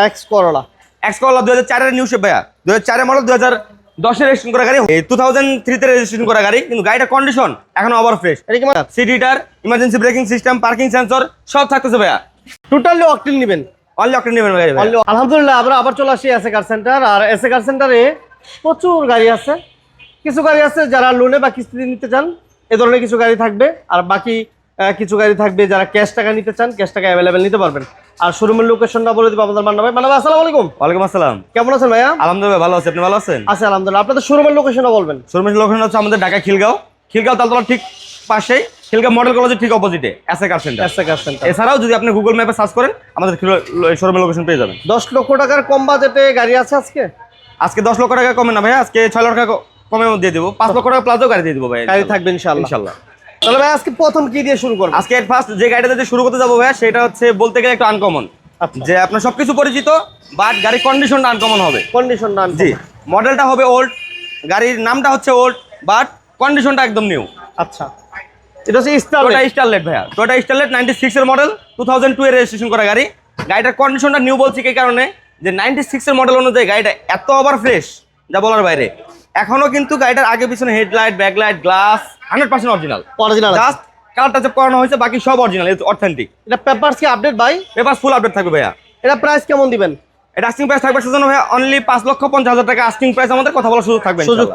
X Corolla. X Corolla 2004 এর new shape ভাইয়া, 2004 এর মডেল, 2010 এর রেজিস্ট্রেশন করা গাড়ি, 2003 তে রেজিস্ট্রেশন করা গাড়ি, কিন্তু গাড়িটার কন্ডিশন এখনো ওভার ফ্রেশ। এটা কি seat heater, emergency braking system, parking sensor সব থাকতেছে ভাইয়া। টোটালি অকটেন নেবেন? অনলি অকটেন নেবেন গাড়ি ভাই। আলহামদুলিল্লাহ, আমরা আবার চলে আসি এসএ কার সেন্টার। আর এসএ কার সেন্টারে প্রচুর গাড়ি আছে। কিছু গাড়ি আছে যারা লোনে বা কিস্তিতে নিতে চান, এ ধরনের কিছু গাড়ি থাকবে। আর বাকি কিছু গাড়ি থাকবে যারা ক্যাশ টাকা নিতে চান, ক্যাশ টাকা অ্যাভেলেবেল নিতে পারবেন। আর শোরুমের লোকেশনটা বলে দিব আপনাদের। মান্না ভাই, মান্না ভাই আসসালামু আলাইকুম। ওয়ালাইকুম আসসালাম। কেমন আছেন ভাইয়া? আলহামদুলিল্লাহ ভালো আছি, আপনি ভালো আছেন? আচ্ছা আলহামদুলিল্লাহ। আপনাদের শোরুমের লোকেশনটা বলবেন। শোরুমের লোকেশন হচ্ছে আমাদের ঢাকা খিলগাঁও, খিলগাঁও তালতলার ঠিক পাশেই, খিলগাঁও মডেল কলেজের ঠিক অপোজিটে SA car centre. SA car centre. এছাড়াও যদি আপনি গুগল ম্যাপে সার্চ করেন আমাদের শোরুমের লোকেশন পেয়ে যাবেন। 10 লক্ষ টাকার কম বাজেটে গাড়ি আছে আজকে? আজকে 10 লক্ষ টাকা কমে না ভাই, আজকে 6 লক্ষ টাকা কমে দিয়ে দেবো। 5 লক্ষ টাকা প্লাসও গাড়ি দিয়ে দেবো ভাই। গাড়ি থাকবে ইনশাআল্লাহ। ইনশাআল্লাহ। তাহলে ভাই আজকে প্রথম কি দিয়ে শুরু করব? আজকে ফার্স্ট যে গাড়িটা দিয়ে শুরু করতে যাবো ভাই, সেটা হচ্ছে বলতে গেলে একটু আনকমন। যে আপনার সবকিছু পরিচিত, বাট গাড়ির কন্ডিশনটা আনকমন হবে। কন্ডিশন না? জি, মডেলটা হবে ওল্ড, গাড়ির নামটা হচ্ছে ওল্ড, বাট কন্ডিশনটা একদম নিউ। আচ্ছা, এটা হচ্ছে স্টারলেট ভাইয়া, টয়োটা স্টারলেট 96 এর মডেল, 2002 এর রেজিস্ট্রেশন করা গাড়ি। গাড়িটার কন্ডিশনটা নিউ বলছি এই কারণে যে 96 এর মডেল অনুযায়ী গাড়িটা এত ওভার ফ্রেশ যা বলার বাইরে। এখনো কিন্তু গাড়িটার আগে পিছনে headlight, backlight, glass 100% original. Just colour touch up করানো হয়েছে, বাকি সব অরিজিনাল, অথেন্টিক। এটা পেপারস কি আপডেট ভাই? পেপারস ফুল আপডেট থাকবে ভাইয়া। এটা প্রাইস কেমন দিবেন? এটা আস্কিং প্রাইস থাকবে সেজন্য ভাইয়া অনলি 5,50,000 টাকা আস্কিং প্রাইস। আমাদের কথা বলার সুযোগ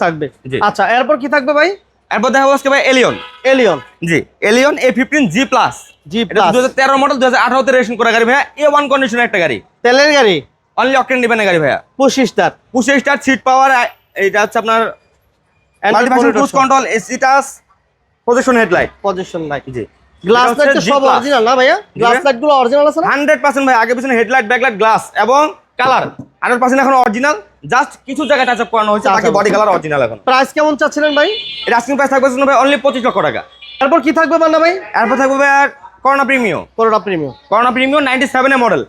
থাকবে। আচ্ছা, এরপর কি থাকবে ভাই? এরপর দেখা হচ্ছে ভাই এলিয়ন। জি, এলিয়ন A15 G+। এটা 2013 মডেল, 2018 তে রেজিস্ট্রেশন করা গাড়ি ভাইয়া। A1 কন্ডিশনের একটা গাড়ি, তেলের গাড়ি, অনলি অকটেন দিবেন গাড়ি ভাইয়া। পুশ স্টার্ট সিট পাওয়ার, এইটা হচ্ছে আপনার multifunction cruise control, AC touch, position headlight, position light. জি, গ্লাস লাইট সব অরিজিনাল না ভাইয়া? গ্লাস লাইট গুলো অরিজিনাল আছে না? 100% ভাই। আগে পিছনে হেডলাইট, ব্যাকলাইট, গ্লাস এবং কালার 100% এখন অরিজিনাল। জাস্ট কিছু জায়গায় টাচ আপ করানো হয়েছে, বাকি বডি কালার অরিজিনাল। এখন প্রাইস কেমন চাচ্ছিলেন ভাই? এর আস্কিং প্রাইস থাকবে ভাই অনলি 25 লক্ষ টাকা। এরপর কি থাকবে মান্না ভাই? এরপর থাকবে ভাই করোনা প্রিমিয়াম। করোনা প্রিমিয়াম 97 এর মডেল।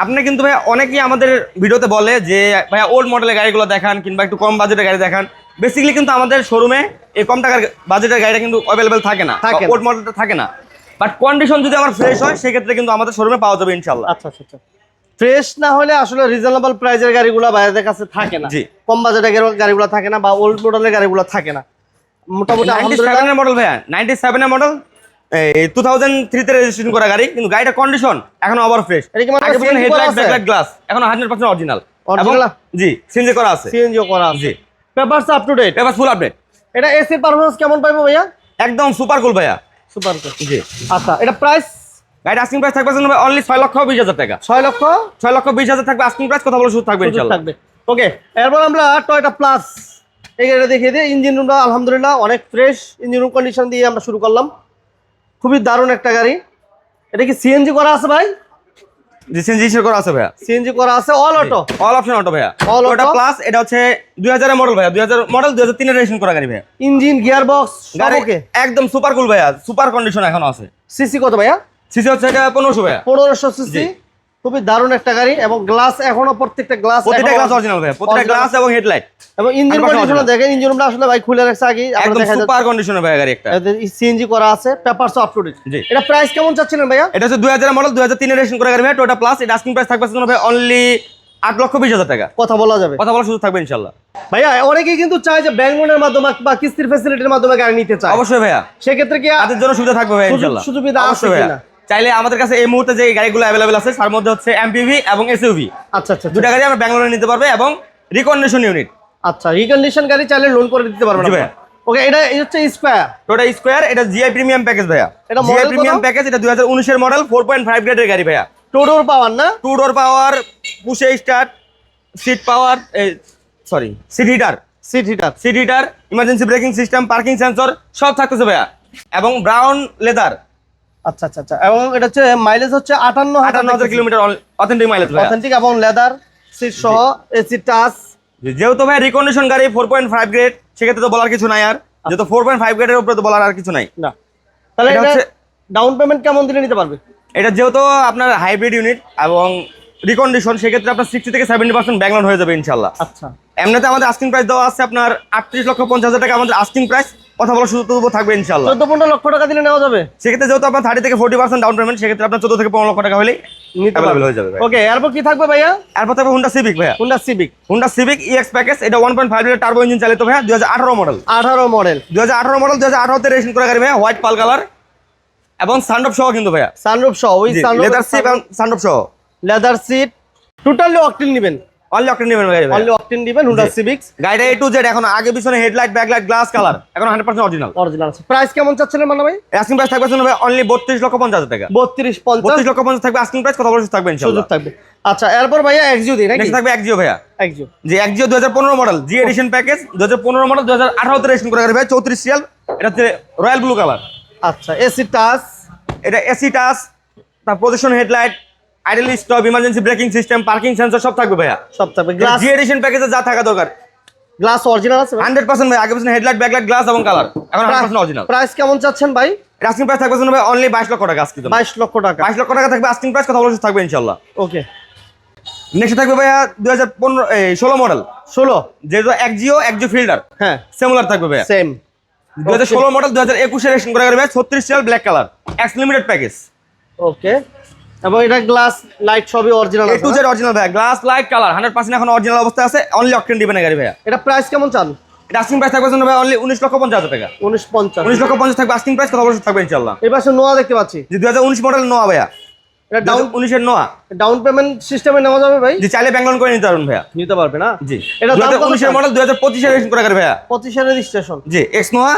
আপনি কিন্তু ভাই অনেকেই আমাদের ভিডিওতে বলে যে ভাইয়া ওল্ড মডেলের গাড়িগুলো দেখান কিংবা একটু কম বাজেটের গাড়ি দেখান। বেসিক্যালি কিন্তু আমাদের শোরুমে এই কম টাকার বাজেটের গাড়িটা কিন্তু অ্যাভেলেবেল থাকে না, ওল্ড মডেলটা থাকে না। বাট কন্ডিশন যদি আমার ফ্রেশ হয় সেক্ষেত্রে কিন্তু আমাদের শোরুমে পাওয়া যাবে ইনশাআল্লাহ। আচ্ছা, ফ্রেশ না হলে আসলে রিজনেবল প্রাইসের গাড়িগুলো বাইরের কাছে থাকে না। কম বাজেটের গাড়িগুলো থাকে না, বা ওল্ড মডেলের গাড়িগুলো থাকে না। মোটামুটি 97 এর মডেল ভাইয়া, 97 এর মডেল, 2003 তে রেজিস্ট্রেশন করা গাড়ি, কিন্তু গাড়িটার কন্ডিশন এখনো ওভার ফ্রেশ। আগে পিছনে হেডলাইট, ব্যাকলাইট, গ্লাস এখনো 100% অরিজিনাল। জি, সিএনজি করা আছে। জি, papers up to date, papers full update. এটা এসি পারফরম্যান্স কেমন পাইবো ভাইয়া? একদম সুপার কুল ভাইয়া, সুপার কুল। জি। আচ্ছা, এটা প্রাইস? গাড়ির আস্কিং প্রাইস থাকবে ভাই অনলি 6,20,000 টাকা। 6,20,000 থাকবে আস্কিং প্রাইস। কথা বলার সুযোগ থাকবে ইনশাআল্লাহ। ওকে, এরপর আমরা টয়োটা প্লাস এই গাড়িটা দেখিয়ে দিই। ইঞ্জিন রুমটা আলহামদুলিল্লাহ অনেক ফ্রেশ, ইঞ্জিন রুম কন্ডিশন দিয়ে আমরা শুরু করলাম। খুবই দারুণ একটা গাড়ি। এটা কি সিএনজি করা আছে ভাই? জি, সিএনজি করা আছে ভাইয়া। সিএনজি করা আছে, all auto, all option auto ভাইয়া। টয়োটা প্লাস এটা হচ্ছে 2000 এর মডেল ভাইয়া, 2000 মডেল, 2003 এর রেজিস্ট্রেশন করা গাড়ি ভাইয়া। ইঞ্জিন, গিয়ার বক্স সব ওকে, একদম সুপার কুল ভাইয়া, সুপার কন্ডিশন এখনো আছে। সিসি কত ভাইয়া? সিসি হচ্ছে এটা 1500 ভাইয়া। 1500 সিসি। খুবই দারুণ একটা গাড়ি, এবং গ্লাস এখনো প্রত্যেকটা গ্লাস অরিজিনাল ভাইয়া, প্রত্যেকটা গ্লাস এবং হেডলাইট এবং ইঞ্জিন কন্ডিশন দেখেন। ইঞ্জিন রুমটা আসলে ভাই খুলে রাখছে আগে, একদম সুপার কন্ডিশনে ভাইয়া গাড়ি একটা। সিএনজি করা আছে, পেপারস আপ টু ডেট। এটা প্রাইস কেমন চাচ্ছিলেন ভাইয়া? এটা হচ্ছে 2000 এর মডেল, 2003 এর রেজিস্ট্রেশন করা গাড়ি ভাইয়া। টয়োটা প্লাস এটা আস্কিং প্রাইস থাকবে ভাই অনলি 8,20,000 টাকা। কথা বলা যাবে, কথা বলার সুযোগ থাকবে ইনশাআল্লাহ। ভাইয়া অনেকেই কিন্তু চায় যে ব্যাংক লোনের মাধ্যমে বা কিস্তির ফ্যাসিলিটির মাধ্যমে গাড়ি নিতে চায়। অবশ্যই ভাইয়া, সেক্ষেত্রে কি তাদের জন্য সুবিধা থাকবে ভাইয়া ইনশাআল্লাহ। সুবিধা আছে কিনা? চাইলে আমাদের কাছে এই মুহূর্তে যে গাড়িগুলো अवेलेबल আছে তার মধ্যে হচ্ছে এমপিভি এবং এসইউভি। আচ্ছা, দুটো গাড়ি আমরা ব্যাংক লোনে নিতে পারবে এবং রিকন্ডিশন ইউনিট। আচ্ছা, রিকন্ডিশন গাড়ি চাইলে লোন করে দিতে পারবেন ভাইয়া। ওকে, এটা হচ্ছে স্কয়ার, টয়োটা স্কয়ার। এটা জিআই প্রিমিয়াম প্যাকেজ ভাইয়া। এটা জিআই প্রিমিয়াম প্যাকেজ, এটা 2019 এর মডেল, 4.5 গ্রেডের গাড়ি ভাইয়া। টু ডোর পাওয়ার না? Two door power, push start, seat power, sorry seat heater, emergency braking system, parking sensor সব থাকতেছে ভাইয়া, এবং ব্রাউন লেদার। আচ্ছা, এবং এটা হচ্ছে মাইলেজ হচ্ছে 58,000 কিলোমিটার অথেন্টিক মাইলেজ ভাইয়া, অথেন্টিক, এবং লেদার সিট সহ, এসি টাচ। যেহেতু ভাই রিকন্ডিশন গাড়ি 4.5 গ্রেড, সেক্ষেত্রে তো বলার কিছু নাই। আর যেহেতু 4.5 গ্রেডের উপরে তো বলার আর কিছু নাই না। তাহলে এটা ডাউন পেমেন্ট কেমন দিলে নিতে পারবে? এটা যেহেতু আপনার হাইব্রিড ইউনিট এবং রিকন্ডিশন, সেক্ষেত্রে আপনার 60 থেকে 70% ব্যাংক লোন হয়ে যাবে ইনশাআল্লাহ। আচ্ছা, এমনিতে আমাদের আস্কিং প্রাইস দেওয়া আছে আপনার 38,50,000 টাকা আমাদের আস্কিং প্রাইস। কথা বলার সুযোগ থাকবে ইনশাআল্লাহ। 14-15 লক্ষ টাকা দিলে নেওয়া যাবে। সেক্ষেত্রে যেহেতু আপনার 30 থেকে 40% ডাউন পেমেন্ট, সেক্ষেত্রে আপনার 14 থেকে 15 লক্ষ টাকা হলেই অ্যাভেলেবল হয়ে যাবে। ওকে, এরপর কি থাকবে ভাইয়া? এরপর থাকবে হোন্ডা সিভিক ভাইয়া। হোন্ডা সিভিক EX প্যাকেজ, এটা 1.5 লিটার টার্বো ইঞ্জিন চালিত ভাইয়া, 2018 মডেল। 18 মডেল 2018 তে রেজিস্ট্রেশন করা গাড়ি ভাইয়া, হোয়াইট পাল কালার এবং সানরুফ সহ কিন্তু ভাইয়া। সানরুফ সহ, ওই সানরুফ লেদার সিট এবং সানরুফ সহ, লেদার সিট, টোটালি অকটেন নেবেন। অনলি অকটেন নেবেন ভাই। অনলি অকটেন নেবেন হোন্ডা সিভিক্স। গাড়িটা A to Z, এখন আগে পিছনে হেডলাইট, ব্যাকলাইট, গ্লাস কালার, এখন 100% অরিজিনাল। অরিজিনাল আছে। প্রাইস কেমন চাচ্ছিলেন মান্না ভাই? আস্কিং প্রাইস থাকবে ভাই অনলি 32,50,000 টাকা। 32,50,000 থাকবে আস্কিং প্রাইস, কথা বলতে থাকবে ইনশাআল্লাহ। সুযোগ থাকবে। আচ্ছা, এরপর ভাইয়া এক্সিও দিই নাকি? নেক্সট থাকবে এক্সিও ভাইয়া। এক্সিও, জি Axio 2015 model, G edition package, 2015 model, 2018 তে রেজিস্ট্রেশন করা গাড়ি ভাই, 34 সিরিয়াল। এটা হচ্ছে রয়্যাল ব্লু কালার। আচ্ছা, এসি টাচ, এটা এসি টাচ, তার position headlight, idle stop, emergency braking system, parking sensor সব থাকবে ভাইয়া। সব থাকবে। গ্লাস, জি এডিশন প্যাকেজে যা থাকা দরকার গ্লাস অরিজিনাল আছে 100% ভাই। আগে পিছনে হেডলাইট, ব্যাকলাইট, গ্লাস এবং কালার, এখন 100% অরিজিনাল। প্রাইস কেমন চাচ্ছেন ভাই? আস্কিং প্রাইস থাকবে ভাই অনলি 22 লক্ষ টাকা। আজকে 22 লক্ষ টাকা। 22 লক্ষ টাকা থাকবে আস্কিং প্রাইস, কথা বলতে থাকবে ইনশাআল্লাহ। ওকে, নেক্সট থাকবে ভাইয়া 2016 মডেল, 16, যেটা এক্সিও ফিল্ডার, হ্যাঁ সিমিলার থাকবে ভাইয়া। সেম। 2016 মডেল, 2021 এর রেজিস্ট্রেশন করা গাড়ি ভাই, 36 serial, black colour, X limited package. Okay, এবং এটা গ্লাস লাইট সবই অরিজিনাল A আছে to Z না? অরিজিনাল ভাইয়া, গ্লাস লাইট কালার 100% এখন অরিজিনাল অবস্থায় আছে, অনলি অকটেন দিবেন গাড়ি ভাইয়া। এটা প্রাইস কেমন চান? এটা আস্কিং প্রাইস থাকবে ভাই অনলি 19,50,000 টাকা। 19,50,000। 19,50,000 থাকবে আস্কিং প্রাইস, কথা বলতে থাকবে ইনশাআল্লাহ। এই পাশে নোয়া দেখতে পাচ্ছি, যে 2019 মডেল নোয়া ভাইয়া, এটা 2019 এর নোয়া। ডাউন পেমেন্ট সিস্টেমে নেওয়া যাবে ভাই? যে চাইলে ব্যাংক লোন করে নিতে পারবেন ভাইয়া। নিতে পারবে না? জি, এটা দাম কত? 2019 এর মডেল, 2025 এর রেজিস্ট্রেশন করা গাড়ি ভাইয়া। 25 এর রেজিস্ট্রেশন। জি এক্স নোয়া,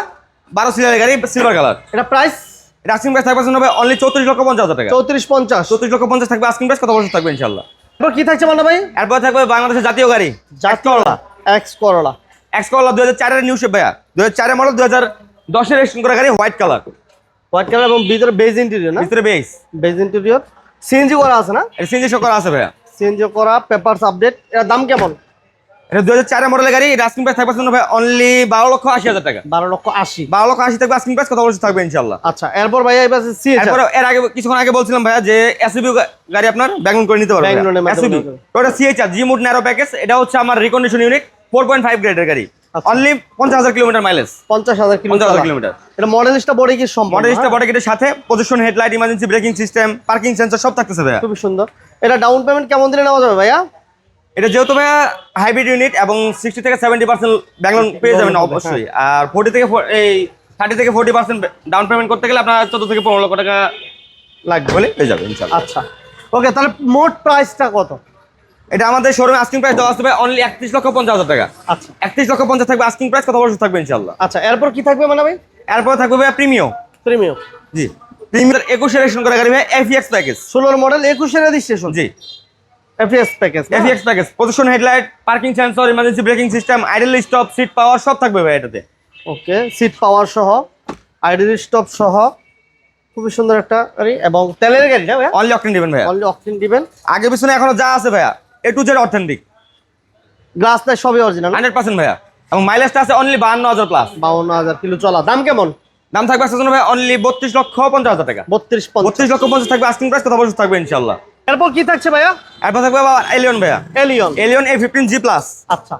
12 সিরিয়ালের গাড়ি, সিলভার কালার। এটা প্রাইস এটা আস্কিং প্রাইস থাকবে ভাই অনলি 34,50,000 টাকা। 34,50,000। 34,50,000 থাকবে আস্কিং প্রাইস, কথা বলতে থাকবে ইনশাআল্লাহ। এরপর কি থাকছে মান্না ভাই? এরপর থাকবে বাংলাদেশের জাতীয় গাড়ি, জাতীয়লা এক্স করলা। এক্স করলা 2004 এর নিউ শেপ ভাইয়া, 2004 এর মডেল, 2010 এর রেজিস্ট্রেশন করা গাড়ি, হোয়াইট কালার। হোয়াইট কালার এবং ভিতরে বেজ ইন্টেরিয়র না? ভিতরে বেস, বেজ ইন্টেরিয়র। সিএনজি করা আছে না? এটা সিএনজি করা আছে ভাইয়া। সিএনজি করা, পেপারস আপডেট। এর দাম কেমন? এটা 2004 এর মডেলের গাড়ি, এটা আস্কিং প্রাইস থাকবে ভাই অনলি 12,80,000 টাকা। 12,80,000। 12,80,000 থাকবে আস্কিং প্রাইস, কথা বলতে থাকবে ইনশাআল্লাহ। আচ্ছা, এরপর ভাইয়া এবার সিএনজি। এরপর এর আগে কিছুক্ষণ আগে বলছিলাম ভাইয়া যে এসইউভি গাড়ি আপনার ব্যাংক লোন করে নিতে পারবেন। ব্যাংক লোনের মাধ্যমে এসইউভি, তো এটা সিএইচআর জি মুড ন্যারো প্যাকেজ, এটা হচ্ছে আমার রিকন্ডিশন ইউনিট, 4.5 গ্রেডের গাড়ি, অনলি 50,000 কিলোমিটার মাইলেজ। 50,000 কিলোমিটার। এটা মডেলিস্টটা বডি কি সম্ভব? মডেলিস্টটা বডি কিটের সাথে position headlight, emergency braking system, parking sensor সব থাকতেছে ভাইয়া। খুব সুন্দর। এটা ডাউন পেমেন্ট কেমন দিলে নেওয়া যাবে ভাইয়া? এটা যেহেতু ভাইয়া হাইব্রিড ইউনিট এবং 60 থেকে 70% ব্যাংক লোন পেয়ে যাবেন অবশ্যই। আর 30 থেকে 40% ডাউন পেমেন্ট করতে গেলে আপনার 14 থেকে 15 লক্ষ টাকা লাগবে বলে পেয়ে যাবেন ইনশাআল্লাহ। আচ্ছা, ওকে, তাহলে মোট প্রাইসটা কত? এটা আমাদের শোরুমে আস্কিং প্রাইস দেওয়া আছে ভাই অনলি 31,50,000 টাকা। আচ্ছা, 31,50,000 থাকবে আস্কিং প্রাইস, কথা বলতে থাকবে ইনশাআল্লাহ। আচ্ছা, এরপর কি থাকবে মান্না ভাই? এরপর থাকবে ভাইয়া প্রিমিয়াম। প্রিমিয়াম, জি প্রিমিয়াম 21 এর রেজিস্ট্রেশন করা গাড়ি ভাই, FEX প্যাকেজ। 16 মডেল, 21 এর রেজিস্ট্রেশন। জি FS package. FEX package, position headlight, parking sensor, emergency braking system, idle stop, seat power সব থাকবে ভাই এটাতে। ওকে, সিট পাওয়ার সহ, আইডল স্টপ সহ, খুবই সুন্দর একটা গাড়ি এবং তেলের গাড়ি না ভাইয়া? অনলি অকটেন দিবেন ভাইয়া। অনলি অকটেন দিবেন। আগে পিছনে এখনো যা আছে ভাইয়া A to Z authentic, glass light সবই অরিজিনাল। 100% ভাইয়া, এবং মাইলেজটা আছে অনলি 52,000 প্লাস। 52,000 কিলো চলা। দাম কেমন? দাম থাকবে আজকের জন্য ভাই অনলি 32,50,000 টাকা। 32,50,000। 32,50,000 থাকবে আস্কিং প্রাইস, কথা বলতে থাকবে ইনশাআল্লাহ। এরপর কি থাকছে ভাইয়া? এরপর থাকবে আবার এলিয়ন ভাইয়া, এলিয়ন। Allion A15G plus. আচ্ছা,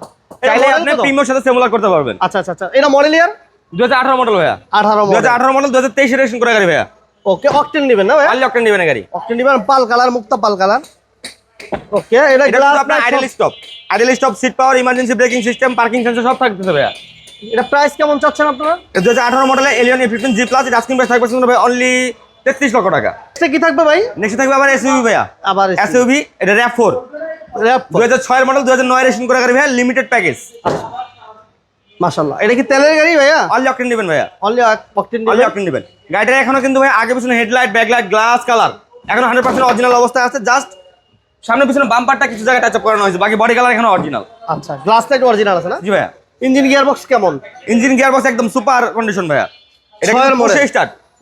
চাইলে আপনি প্রিমিয়ার সাথে সিমিলার করতে পারবেন। আচ্ছা আচ্ছা আচ্ছা, এটা মডেল ইয়ার 2018 মডেল ভাইয়া। 18 মডেল। 2018 মডেল, 2023 এর রেজিস্ট্রেশন করা গাড়ি ভাইয়া। ওকে, অকটেন নেবেন না ভাইয়া? অনলি অকটেন দিবেন গাড়ি। অকটেন নেবেন, পাল কালার, মুক্তা পাল কালার। ওকে, এটা এটা গ্লাস কিন্তু আপনার idle stop, seat power, emergency braking system, parking sensor সব থাকতেছে ভাইয়া। এটা প্রাইস কেমন চাচ্ছেন আপনারা? 2018 মডেলের এলিয়ন A15G প্লাস, এটা আস্কিং প্রাইস থাকবে ভাই অনলি 33 লক্ষ টাকা। এটা কি থাকবে ভাই? নেক্সট থাকবে আবার এসইউভি ভাইয়া। আবার এসইউভি, এটা RAV4, 2006 এর মডেল, 2009 রেজিস্ট্রেশন করা গাড়ি ভাইয়া, লিমিটেড প্যাকেজ। মাশাআল্লাহ, এটা কি তেলের গাড়ি ভাইয়া? অনলি অকটেন দিবেন ভাইয়া। অনলি অকটেন অনলি দিবেন। অকটেন দিবেন। গাড়িটা এখনো কিন্তু ভাই আগে পিছনে হেডলাইট, ব্যাকলাইট, গ্লাস কালার এখনো 100% অরিজিনাল অবস্থায় আছে। জাস্ট সামনে পিছনে বাম্পারটা কিছু জায়গায় টাচ আপ করানো হয়েছে, বাকি বডি কালার এখনো অরিজিনাল। আচ্ছা, গ্লাস লাইট অরিজিনাল আছে না? জি ভাইয়া। ইঞ্জিন গিয়ার বক্স কেমন? ইঞ্জিন গিয়ার বক্স একদম সুপার কন্ডিশন ভাইয়া। এটা ছয়ের model.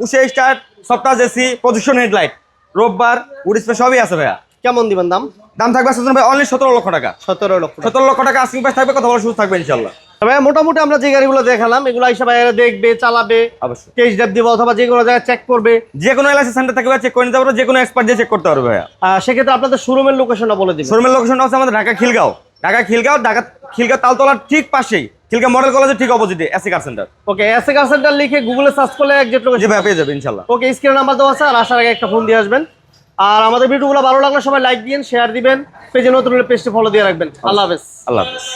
Push start, software AC, position headlight, রোববার, উড স্পেস সবই আছে ভাইয়া। কেমন দিবেন দাম? দাম থাকবে আজকে ভাই অনলি 17 লক্ষ টাকা। 17 লক্ষ। 17 লক্ষ টাকা আস্কিং প্রাইস থাকবে, কথা বলার সুযোগ থাকবে ইনশাআল্লাহ। ভাইয়া মোটামুটি আমরা যে গাড়িগুলো দেখালাম এগুলো হিসাবে দেখবে, চালাবে, অবশ্যই টেস্ট ড্রাইভ দিবে অথবা যে কোনো জায়গায় চেক করবে। যে কোনো এলআইসি সেন্টার থেকে চেক করে নিতে পারবে, যে কোনো এক্সপার্ট দিয়ে চেক করতে পারবে ভাইয়া। সেক্ষেত্রে আপনাদের শোরুমের লোকেশনটা বলে দিবেন। শোরুমের লোকেশনটা হচ্ছে আমাদের ঢাকা খিলগাঁও, ঢাকা খিলগাঁও তালতলার ঠিক পাশেই চিলকা মডেল কলেজের ঠিক অপোজিটে এসি কার সেন্টার। ওকে, এসএ কার সেন্টার লিখে গুগলে সার্চ করলে একজ্যাক্ট জি লোকেশন ভাই পেয়ে যাবে ইনশাল্লাহ। ওকে, স্ক্রিনে নাম্বার দেওয়া আছে, আর আসার আগে একটা ফোন দিয়ে আসবেন। আর আমাদের ভিডিওগুলো ভালো লাগলে সবাই লাইক দিন, শেয়ার দিবেন, পেজে নতুন হলে পেজটি ফলো দিয়ে রাখবেন। আল্লাহ হাফেজ। আল্লাহ হাফেজ।